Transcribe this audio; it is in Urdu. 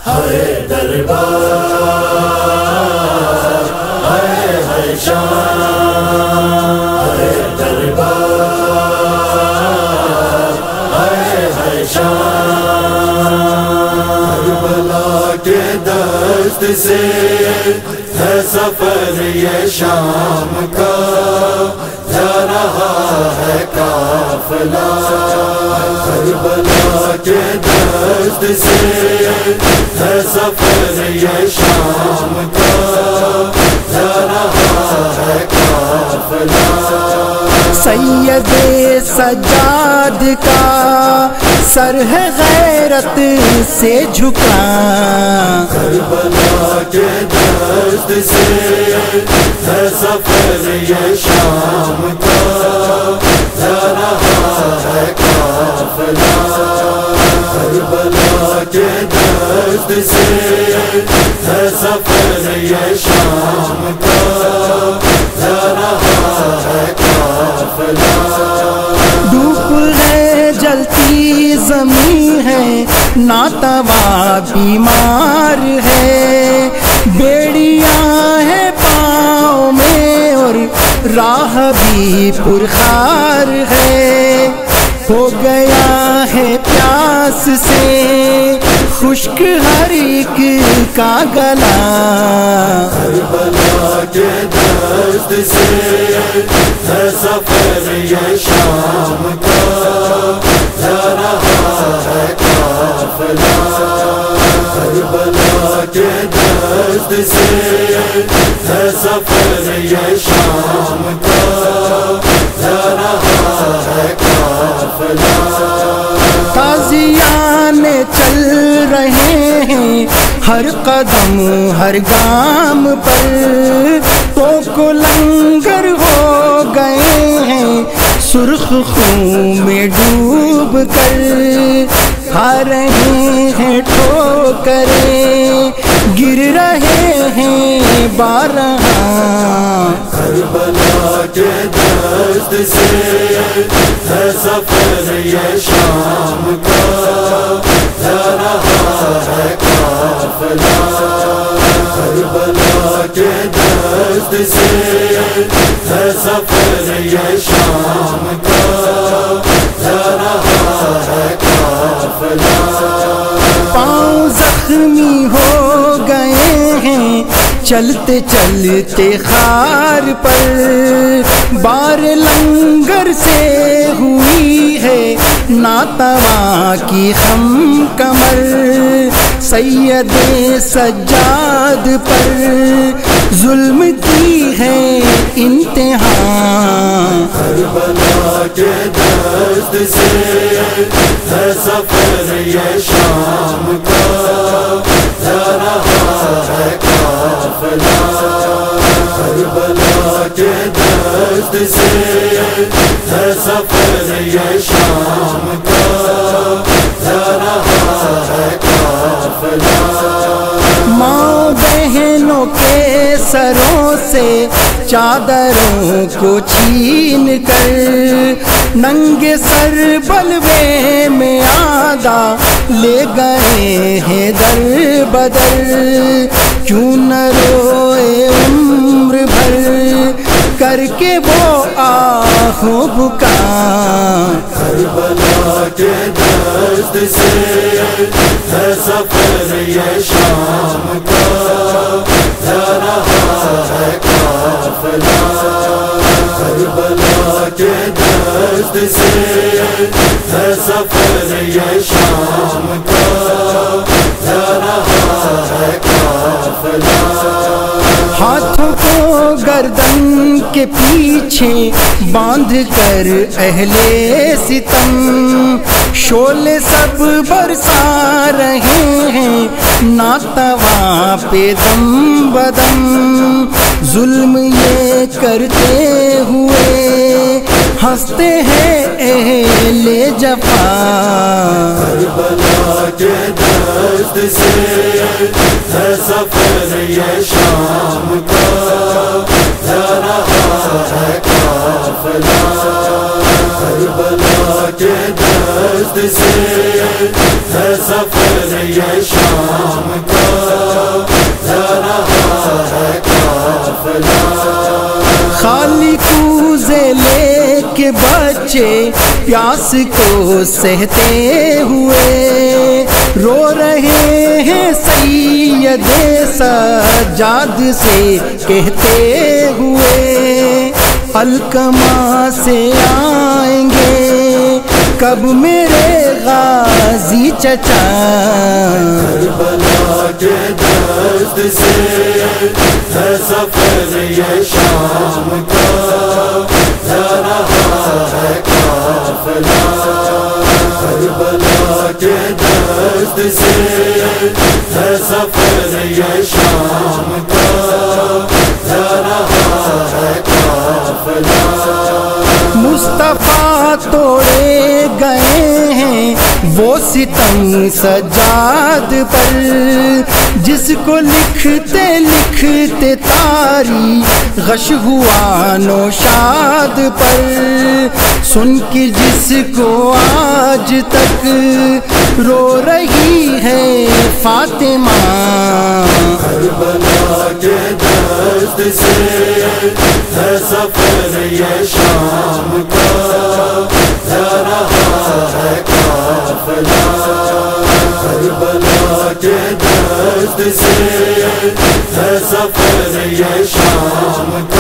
ہائے دربار ہائے شان، ہائے دربار ہائے شان، کربلا کے دست سے ہے سفر یہ شام کا، جا رہا ہے قافلہ، کربلا کے دست سے ہے سفر یہ شام کا، جا رہا ہے قافلہ۔ سید سجاد کا سر ہے غیرت سے جھکا، کربلا کے دست سے ہے سفر یہ شام کا، جا رہا ہے قافلہ، کربلا کے دست سے ہے سفر یہ شام کا، جا رہا ہے قافلہ۔ دھوپ ہے جلتی زمین ہے، ناتوا بیمار ہے، بیڑیاں ہیں پاؤں میں اور راہ بھی پرخار ہے، ہو گیا ہے پیاس سے خشک ہر ایک کا گلا، کربلا کے دست سے ہے سفر یہ شام کا، جا رہا ہے قافلہ، کربلا کے دست سے ہے سفر یہ شام کا، جا رہا ہے قافلہ۔ تازیان چل رہے ہیں ہر قدم ہر گام پر، تو لنگر ہو گئے ہیں سرخ خون میں ڈوب کر، کھا رہے ہیں ٹھوکریں گر رہے ہیں بارہا، کربلا کے دست سے ہے سفر یہ شام کا، جا رہا ہے قافلہ، کربلا کے دست سے ہے سفر یہ شام کا، جا رہا ہے قافلہ۔ پاؤں زخمی ہو گئے ہیں چلتے چلتے خار پر، بار لنگر سے ہوئی ہے ناتواں کی خم کمر، سید سجاد پر ظلم کی ہے انتہا، کربلا کے دست سے ہے سفر یہ شام کا، جا رہا ہے قافلہ، کربلا کے دست سے ہے سفر یہ شام کا، جا رہا ہے قافلہ۔ ماں بہنوں کے سروں سے چادروں کو چھین کر، ننگے سر بلوے میں آدھا لے گئے ہیں در بدر، کیوں نہ روئے عمر بھر کر کے وہ آہوں بکا، کربلا کے دست سے ہے سفر یہ شام کا، جا رہا ہے قافلہ، کربلا کے دست سے ہے سفر یہ شام کا، جا رہا ہے قافلہ۔ ہاتھوں کو گردن کے پیچھے باندھ کر اہل ستم، شعلے سب برسا رہے ہیں ناتواں پہ دم بدم، ظلم یہ کرتے ہوئے ہنستے ہیں اہل جفا، کربلا کے دست سے ہے سفر یہ شام کا، جا رہا ہے قافلہ، کربلا کے دست سے ہے سفر یہ شام کا، جا رہا ہے قافلہ۔ خالی کوزے لے کے بچے پیاس کو سہتے ہوئے رو رہے ہیں سید سجاد سے کہتے ہوئے، القمہ سے آئیں گے کب میرے غازی چچا، کربلا کے دست سے ہے سفر یہ شام کا، جا رہا ہے قافلہ۔ کربلا کے دست سے ہے سفر یہ شام کا، جا رہا ہے قافلہ۔ مصطفیٰ توڑے گئے ہیں وہ ستم سجاد پر، جس کو لکھتے لکھتے تاریخ غش ہوا نوشاد پر، سن کے جس کو آج تک رو رہی ہے فاطمہ، کربلا کے دست سے ہے سفر یہ شام کا، جا رہا ہے قافلہ۔ کربلا کے دست سے ہے سفر یہ شام کا،